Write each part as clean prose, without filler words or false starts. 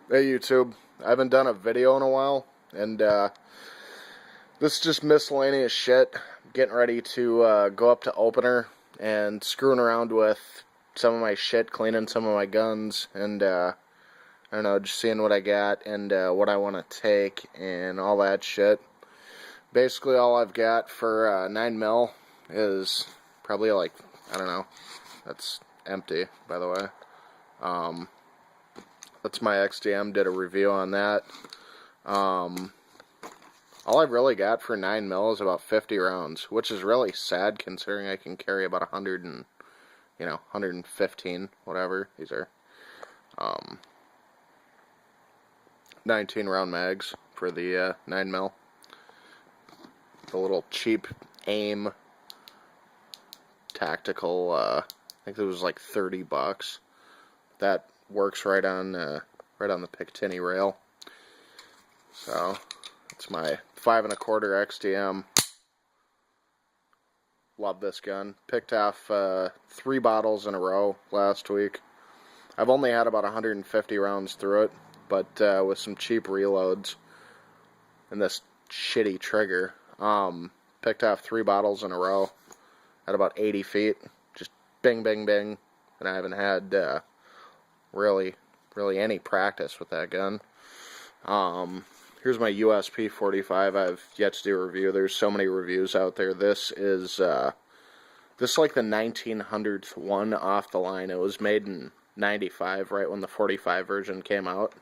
Hey YouTube, I haven't done a video in a while, and this is just miscellaneous shit. Getting ready to go up to opener and screwing around with some of my shit, cleaning some of my guns, and I don't know, just seeing what I got and what I want to take and all that shit. Basically, all I've got for 9mm is probably like, I don't know, that's empty, by the way. That's my XDM, did a review on that. All I've really got for 9mm is about 50 rounds, which is really sad considering I can carry about 100 and, 115, whatever. These are 19 round mags for the 9mm. The little cheap AIM tactical, I think it was like $30. That works right on the Picatinny rail. So it's my 5 1/4 XDM. Love this gun. Picked off 3 bottles in a row last week. I've only had about 150 rounds through it, but with some cheap reloads and this shitty trigger, picked off 3 bottles in a row at about 80 feet. Just bing, bing, bing. And I haven't had really any practice with that gun. Here's my USP 45. I've yet to do a review. There's so many reviews out there. This is like the 1900th one off the line. It was made in 95, right when the 45 version came out.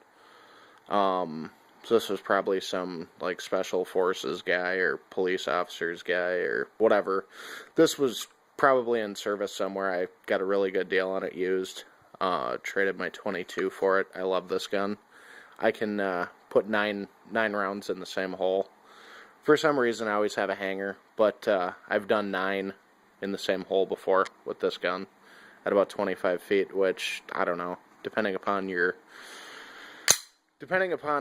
So this was probably some like special forces guy or police officers guy or whatever. This was probably in service somewhere. I got a really good deal on it used. Traded my 22 for it. I love this gun. I can put nine rounds in the same hole. For some reason, I always have a hanger, but I've done 9 in the same hole before with this gun at about 25 feet, which, I don't know, depending upon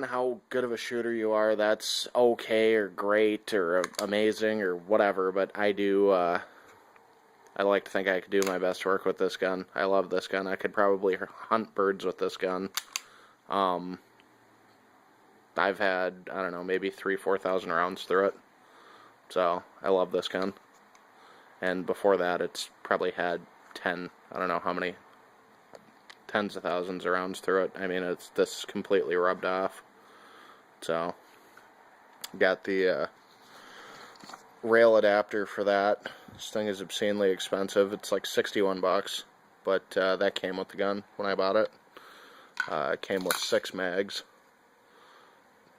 how good of a shooter you are, that's okay or great or amazing or whatever, but I like to think I could do my best work with this gun. I love this gun. I could probably hunt birds with this gun. I've had, I don't know, maybe 3,000-4,000 rounds through it. So, I love this gun. And before that, it's probably had I don't know how many, tens of thousands of rounds through it. I mean, this completely rubbed off. So, got the rail adapter for that. This thing is obscenely expensive. It's like $61, but that came with the gun when I bought it. It came with 6 mags.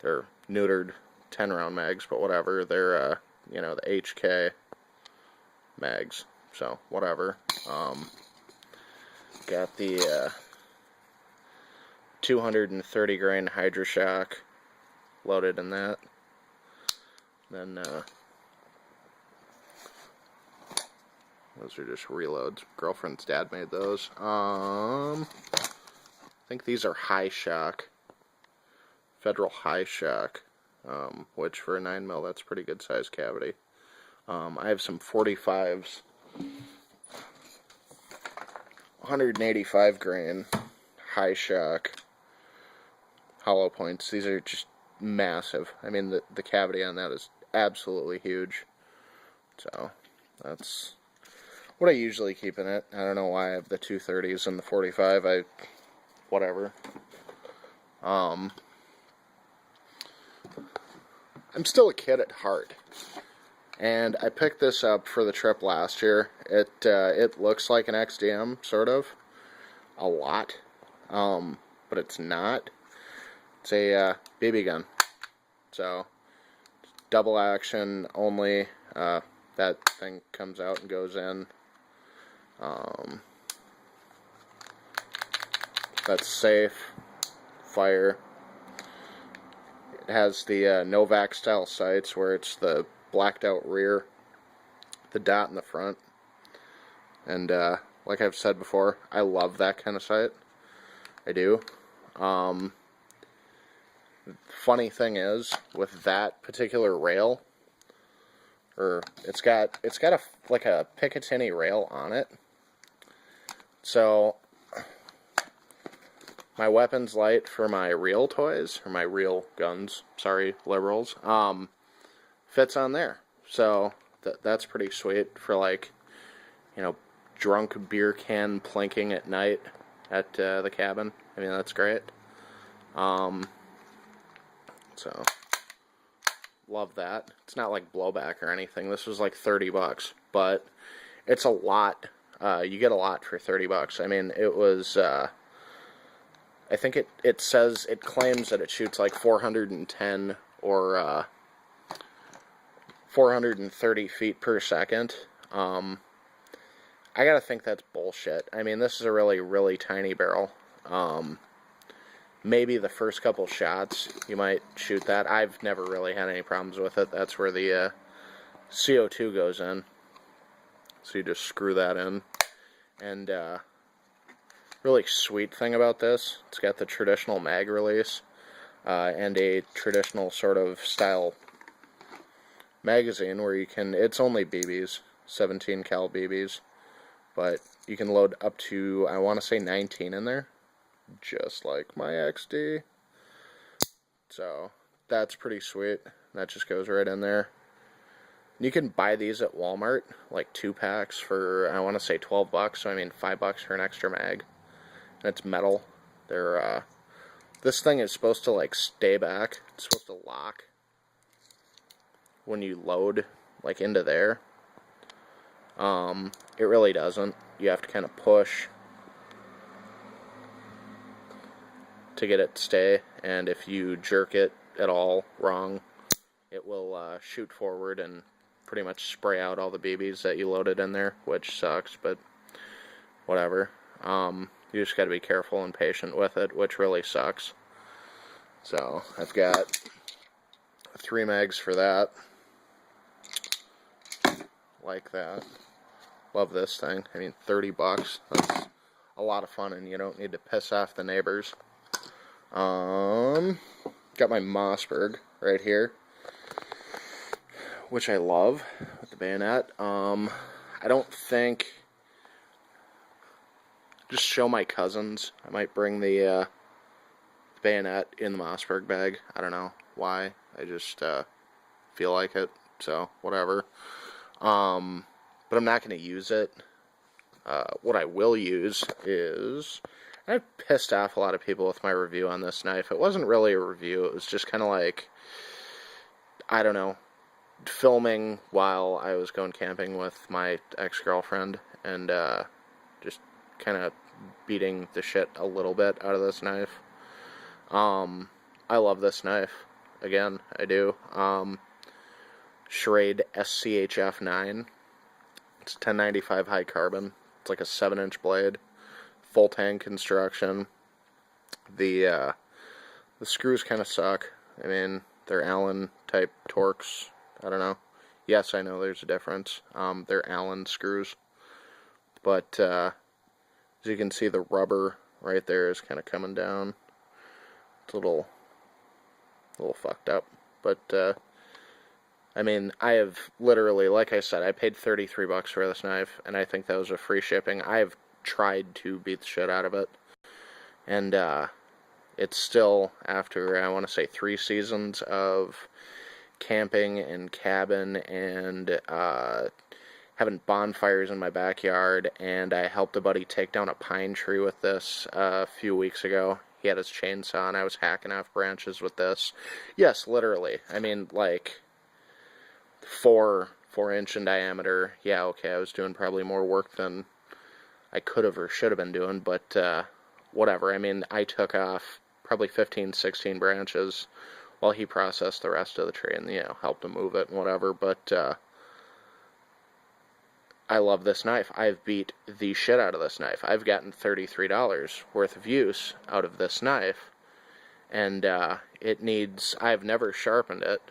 They're neutered 10-round mags, but whatever. They're the HK mags, so whatever. Got the 230 grain Hydroshock loaded in that. Then those are just reloads. Girlfriend's dad made those. I think these are high shock. Federal high shock. Which for a 9mm, that's pretty good size cavity. I have some 45s. 185 grain high shock hollow points. These are just massive. I mean, the cavity on that is absolutely huge. So, that's what I usually keep in it. I don't know why I have the 230s and the 45. Whatever. I'm still a kid at heart, and I picked this up for the trip last year. It looks like an XDM, sort of, a lot, but it's not. It's a BB gun, so double action only. That thing comes out and goes in. That's safe. Fire. It has the Novak style sights where it's the blacked out rear, the dot in the front, and like I've said before, I love that kind of sight. I do. Funny thing is, with that particular rail, it's got a Picatinny rail on it. So my weapons light for my real toys, or my real guns, sorry, liberals, fits on there. So that's pretty sweet for, like, you know, drunk beer can plinking at night at the cabin. I mean, that's great. So, love that. It's not like blowback or anything. This was like $30, but it's a lot. You get a lot for $30. I mean, it was, I think it says, it claims that it shoots like 410 or 430 feet per second. I gotta think that's bullshit. I mean, this is a really, really tiny barrel. Maybe the first couple shots you might shoot that. I've never really had any problems with it. That's where the CO2 goes in. So you just screw that in. And really sweet thing about this, it's got the traditional mag release and a traditional sort of style magazine where you can, it's only BBs, 17 cal BBs, but you can load up to, I want to say 19 in there, just like my XD. So that's pretty sweet. That just goes right in there. You can buy these at Walmart, like 2 packs for, I want to say $12, so I mean $5 for an extra mag. And it's metal. They're, this thing is supposed to, like, stay back. It's supposed to lock when you load, like, into there. It really doesn't. You have to kind of push to get it to stay, and if you jerk it at all wrong, it will shoot forward and pretty much spray out all the BBs that you loaded in there, which sucks, but whatever. You just got to be careful and patient with it, which really sucks. So I've got 3 mags for that. Like that. Love this thing. I mean, $30. That's a lot of fun, and you don't need to piss off the neighbors. Got my Mossberg right here, which I love with the bayonet. I don't think, just show my cousins. I might bring the bayonet in the Mossberg bag. I don't know why. I just feel like it. So whatever. But I'm not going to use it. What I will use is, I pissed off a lot of people with my review on this knife. It wasn't really a review. It was just kind of like, I don't know, filming while I was going camping with my ex-girlfriend, and just kind of beating the shit a little bit out of this knife. I love this knife. Again, I do. Schrade SCHF 9. It's 1095 high carbon. It's like a 7-inch blade. Full tang construction. The screws kind of suck. I mean, they're Allen type Torx. I don't know. Yes, I know there's a difference. They're Allen screws. But as you can see, the rubber right there is kind of coming down. It's a little fucked up. But I mean, I have literally, like I said, I paid $33 for this knife, and I think that was a free shipping. I have tried to beat the shit out of it, and it's still, after, I want to say, 3 seasons of camping and cabin and having bonfires in my backyard, and I helped a buddy take down a pine tree with this a few weeks ago. He had his chainsaw, and I was hacking off branches with this. Yes, literally. I mean, like, 4-inch in diameter. Yeah, okay, I was doing probably more work than I could have or should have been doing, but whatever. I mean, I took off probably 15, 16 branches while he processed the rest of the tree and, you know, helped him move it and whatever, but I love this knife. I've beat the shit out of this knife. I've gotten $33 worth of use out of this knife, and it needs, I've never sharpened it.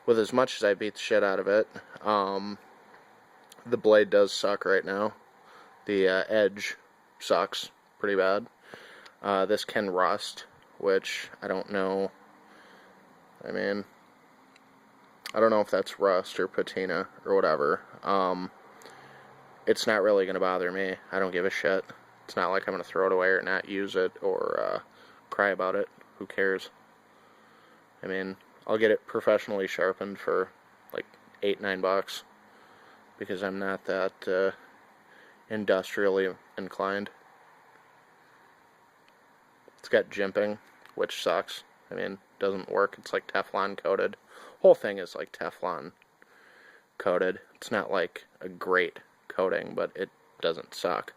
With as much as I beat the shit out of it, the blade does suck right now. The edge sucks pretty bad. This can rust, which I don't know. I mean, I don't know if that's rust or patina or whatever. It's not really going to bother me. I don't give a shit. It's not like I'm going to throw it away or not use it or cry about it. Who cares? I mean, I'll get it professionally sharpened for like $8-9 because I'm not that industrially inclined. It's got jimping, which sucks. I mean, doesn't work. It's like Teflon coated. Whole thing is like Teflon coated. It's not like a great coating, but it doesn't suck.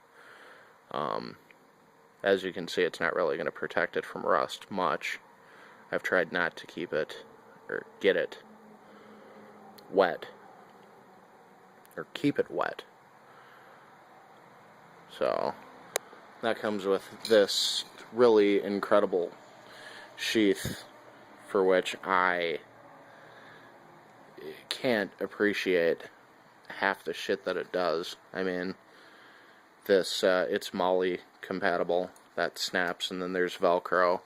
As you can see, it's not really going to protect it from rust much. I've tried not to keep it or get it wet or keep it wet. So that comes with this really incredible sheath, for which I can't appreciate half the shit that it does. I mean, this it's Molly compatible. That snaps, and then there's Velcro.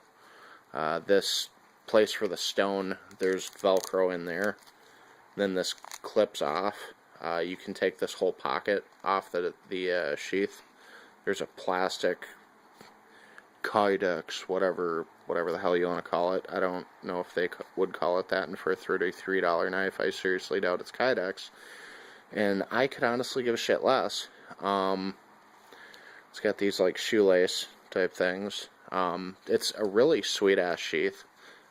This place for the stone, there's Velcro in there. Then this clips off. You can take this whole pocket off the sheath. There's a plastic Kydex, whatever the hell you want to call it. I don't know if they would call it that, and for a $33 knife, I seriously doubt it's Kydex. And I could honestly give a shit less. It's got these like shoelace type things. It's a really sweet ass sheath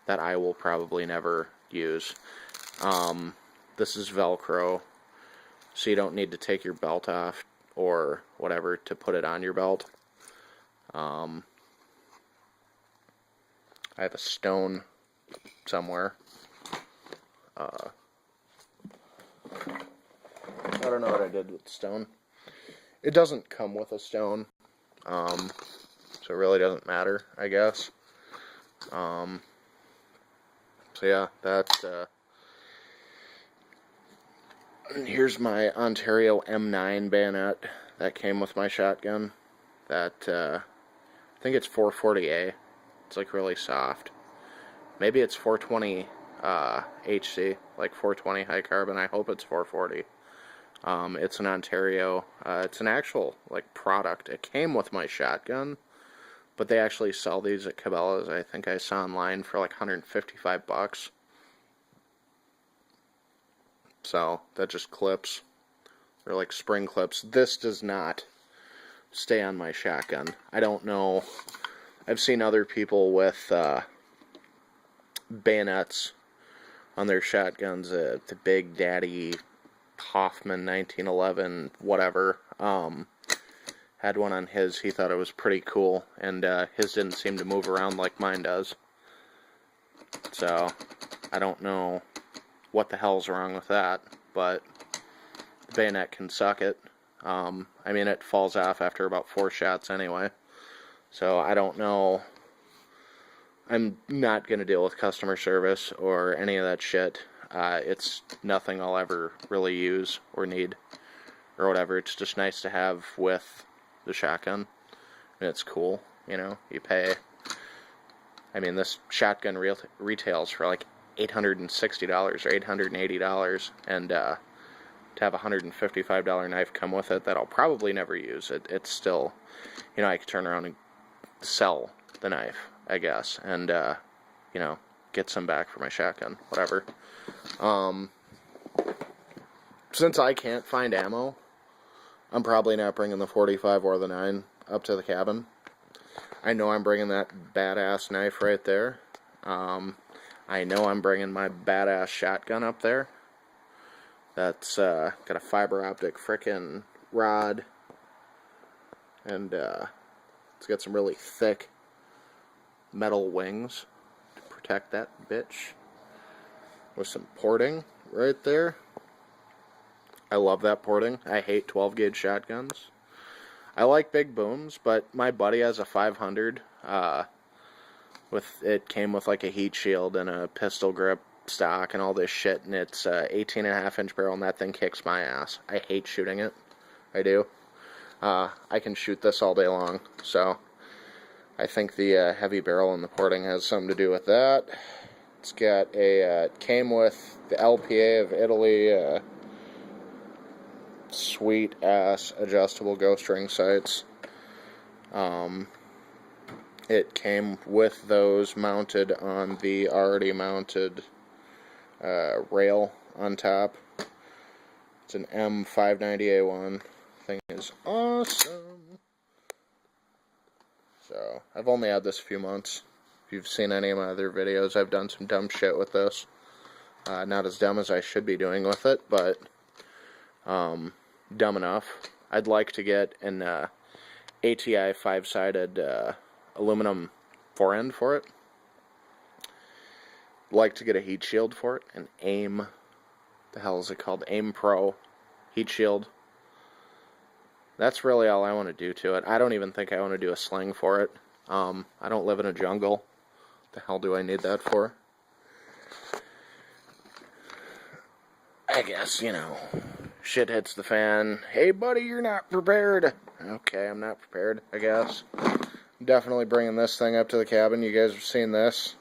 that I will probably never use. This is Velcro, so you don't need to take your belt off or whatever to put it on your belt. I have a stone somewhere. I don't know what I did with the stone. It doesn't come with a stone, so it really doesn't matter, I guess. So yeah, that, here's my Ontario M9 bayonet that came with my shotgun. That, I think it's 440A. It's like really soft. Maybe it's 420 HC, like 420 high carbon. I hope it's 440. It's an Ontario. It's an actual like product. It came with my shotgun, but they actually sell these at Cabela's. I think I saw online for like $155. So that just clips. They're like spring clips. This does not stay on my shotgun. I don't know. I've seen other people with bayonets on their shotguns. The Big Daddy Hoffman 1911 whatever had one on his. He thought it was pretty cool, and his didn't seem to move around like mine does. So I don't know what the hell's wrong with that, but the bayonet can suck it. I mean, it falls off after about 4 shots anyway. So I don't know. I'm not going to deal with customer service or any of that shit. It's nothing I'll ever really use or need or whatever. It's just nice to have with the shotgun. And it's cool, you know. You pay. I mean, this shotgun retails for like $860 or $880. And to have a $155 knife come with it that I'll probably never use, it's still, you know, I could turn around and sell the knife, I guess, and you know, get some back for my shotgun, whatever. Since I can't find ammo, I'm probably not bringing the 45 or the 9 up to the cabin. I know I'm bringing that badass knife right there. I know I'm bringing my badass shotgun up there. That's got a fiber optic frickin' rod, and it's got some really thick metal wings to protect that bitch, with some porting right there. I love that porting. I hate 12 gauge shotguns. I like big booms, but my buddy has a 500. It came with like a heat shield and a pistol grip stock and all this shit, and it's 18.5-inch barrel, and that thing kicks my ass. I hate shooting it. I do. I can shoot this all day long, so I think the heavy barrel and the porting has something to do with that. It's got a, it came with the LPA of Italy, sweet ass adjustable ghost ring sights. it came with those mounted on the already mounted rail on top. It's an M590A1. Thing is awesome. So, I've only had this a few months. If you've seen any of my other videos, I've done some dumb shit with this. Not as dumb as I should be doing with it, but dumb enough. I'd like to get an ATI 5-sided aluminum forend for it. Like to get a heat shield for it, an AIM, the hell is it called? AIM Pro heat shield. That's really all I want to do to it. I don't even think I want to do a sling for it. I don't live in a jungle. The hell do I need that for? I guess, you know, shit hits the fan. Hey buddy, you're not prepared. Okay, I'm not prepared, I guess. I'm definitely bringing this thing up to the cabin. You guys have seen this.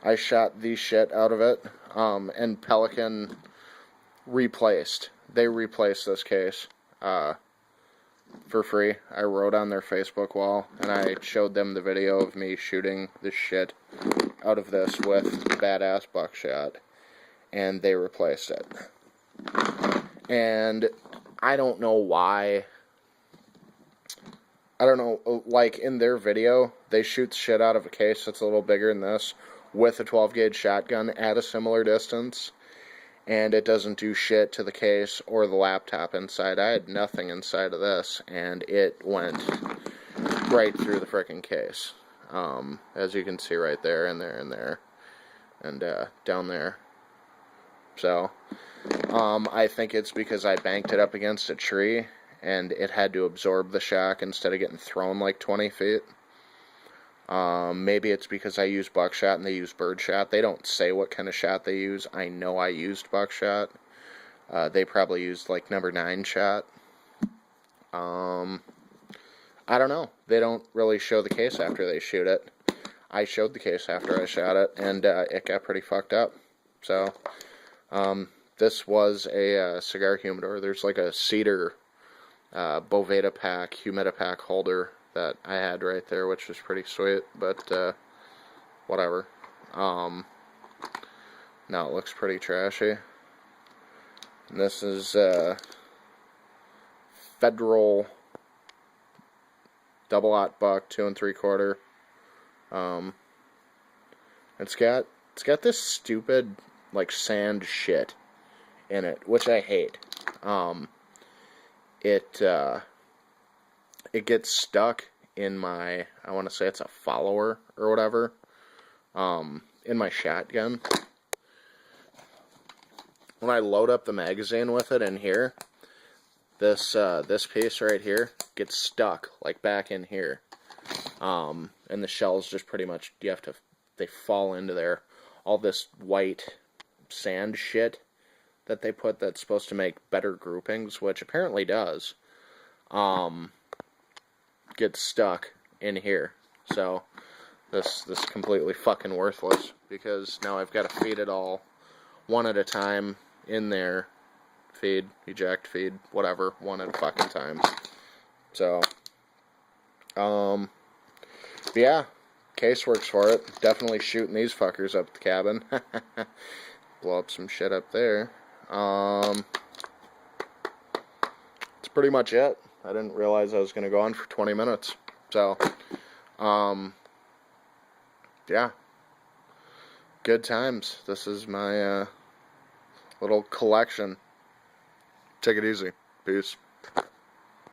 I shot the shit out of it. And Pelican replaced. They replaced this case for free. I wrote on their Facebook wall, and I showed them the video of me shooting the shit out of this with badass buckshot, and they replaced it. And I don't know why. I don't know, like in their video, they shoot the shit out of a case that's a little bigger than this with a 12-gauge shotgun at a similar distance, and it doesn't do shit to the case or the laptop inside. I had nothing inside of this, and it went right through the frickin' case. As you can see right there, and there, and there, and down there. So, I think it's because I banked it up against a tree, and it had to absorb the shock instead of getting thrown like 20 feet. Maybe it's because I use buckshot and they use birdshot. They don't say what kind of shot they use. I know I used buckshot. They probably used like number 9 shot. I don't know. They don't really show the case after they shoot it. I showed the case after I shot it, and it got pretty fucked up. So, this was a cigar humidor. There's like a cedar Boveda pack, humidipack holder that I had right there, which was pretty sweet, but whatever. Now it looks pretty trashy. And this is Federal double-aught buck, 2 3/4. It's got this stupid like sand shit in it, which I hate. It gets stuck in my, I want to say it's a follower or whatever, in my shotgun. When I load up the magazine with it in here, this piece right here gets stuck like back in here, and the shells just pretty much, they fall into there. All this white sand shit that they put that's supposed to make better groupings, which apparently does, gets stuck in here. So this is completely fucking worthless, because now I've got to feed it all one at a time in there. Feed, eject, feed, whatever, one at a fucking time. So, yeah, case works for it. Definitely shooting these fuckers up the cabin. Blow up some shit up there. That's pretty much it. I didn't realize I was going to go on for 20 minutes. So, yeah. Good times. This is my little collection. Take it easy. Peace.